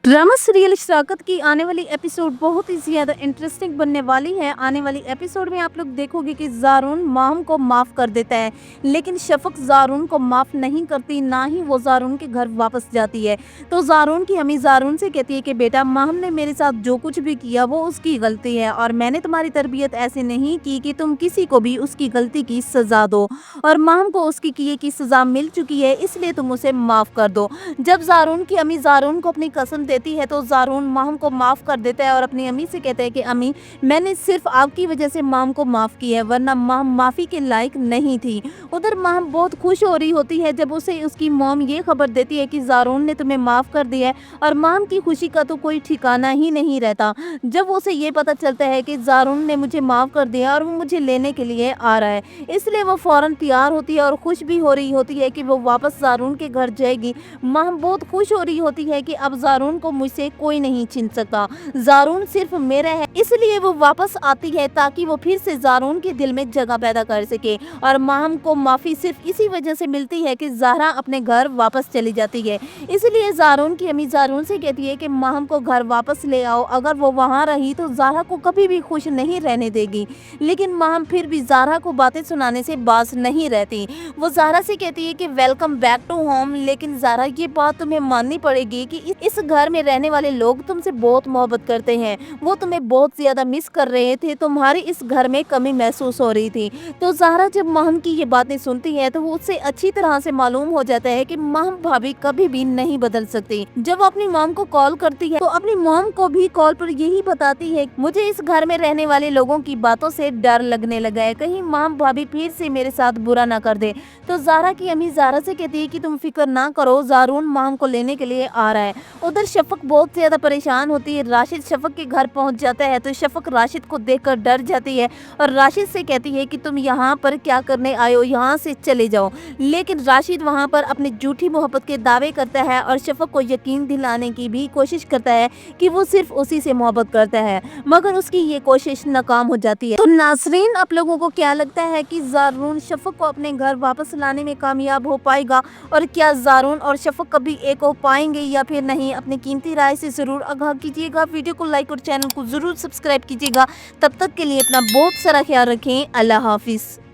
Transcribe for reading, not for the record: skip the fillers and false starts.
Drama serial शराकत की आने वाली एपिसोड बहुत ही ज़्यादा इंटरेस्टिंग बनने वाली है। आने वाली एपिसोड में आप लोग देखोगे कि ज़ारून माहम को माफ़ कर देता है, लेकिन शफ़क़ ज़ारून को माफ़ नहीं करती, ना ही वो ज़ारून के घर वापस जाती है। तो ज़ारून की अम्मी ज़ारून से कहती है कि बेटा, माहम ने मेरे साथ जो कुछ भी किया वो उसकी गलती है और मैंने तुम्हारी तरबियत ऐसे नहीं की कि तुम किसी को भी उसकी गलती की सज़ा दो, और माहम को उसकी किए की सज़ा मिल चुकी है, इसलिए तुम उसे माफ़ कर दो। जब ज़ारून की अम्मी ज़ारून को अपनी कसम देती है तो ज़ारून माहम को माफ़ कर देता है और अपनी अम्मी से कहता है कि अम्मी, मैंने सिर्फ आपकी वजह से माहम को माफ़ किया है, वरना माहम माफ़ी के लायक नहीं थी। उधर माहम बहुत खुश हो रही होती है जब उसे उसकी मॉम ये खबर देती है कि ज़ारून ने तुम्हें माफ़ कर दिया है, और माहम की खुशी का तो कोई ठिकाना ही नहीं रहता। जब उसे ये पता चलता है कि ज़ारून ने मुझे माफ़ कर दिया और वो मुझे लेने के लिए आ रहा है, इसलिए वो फ़ौरन तैयार होती है और खुश भी हो रही होती है कि वो वापस ज़ारून के घर जाएगी। माहम बहुत खुश हो रही होती है कि अब ज़ारून को मुझसे कोई नहीं छीन सकता, ज़ारून सिर्फ मेरा है। इसलिए वो वापस आती है ताकि वो फिर से ज़ारून के दिल में जगह पैदा कर सके, और माहम को माफ़ी सिर्फ इसी वजह से मिलती है कि ज़हरा अपने घर वापस चली जाती है। इसलिए ज़ारून की अम्मी ज़ारून से कहती है कि माहम को घर वापस ले आओ, अगर वो वहाँ रही तो ज़हरा को कभी भी खुश नहीं रहने देगी। लेकिन माहम फिर भी ज़हरा को बातें सुनाने से बाज नहीं रहती। वो ज़हरा से कहती है कि वेलकम बैक टू होम, लेकिन ज़हरा, ये बात तुम्हें माननी पड़ेगी कि इस घर में रहने वाले लोग तुमसे बहुत मोहब्बत करते हैं, वो तुम्हें बहुत ज़्यादा मिस कर रहे थे, तुम्हारी इस घर में कमी महसूस हो रही थी। तो ज़हरा जब माहम की ये बातें सुनती है तो वो उससे अच्छी तरह से मालूम हो जाता है कि माहम भाभी कभी भी नहीं बदल सकती। जब अपनी मॉम को कॉल करती है तो अपनी मॉम को भी कॉल पर यही बताती है, मुझे इस घर में रहने वाले लोगों की बातों से डर लगने लगा है, कहीं माहम भाभी फिर से मेरे साथ बुरा ना कर दे। तो ज़हरा की अम्मी ज़हरा से कहती है कि तुम फिक्र ना करो, ज़ारून माहम को लेने के लिए आ रहा है। उधर शफ़क़ बहुत ज़्यादा परेशान होती है। राशिद शफ़क़ के घर पहुंच जाता है तो शफ़क़ राशिद को देखकर डर जाती है और राशिद से कहती है कि तुम यहाँ पर क्या करने आए हो, यहाँ से चले जाओ। लेकिन राशिद वहाँ पर अपनी झूठी मोहब्बत के दावे करता है और शफ़क़ को यकीन दिलाने की भी कोशिश करता है कि वो सिर्फ उसी से मोहब्बत करता है, मगर उसकी ये कोशिश नाकाम हो जाती है। तो नाज़रीन, आप लोगों को क्या लगता है कि ज़ारून शफ़क़ को अपने घर वापस लाने में कामयाब हो पाएगा, और क्या ज़ारून और शफ़क़ कभी एक हो पाएंगे या फिर नहीं? अपनी कीमती राय से ज़रूर आगाह कीजिएगा। वीडियो को लाइक और चैनल को ज़रूर सब्सक्राइब कीजिएगा। तब तक के लिए अपना बहुत सारा ख्याल रखें। अल्लाह हाफिज़।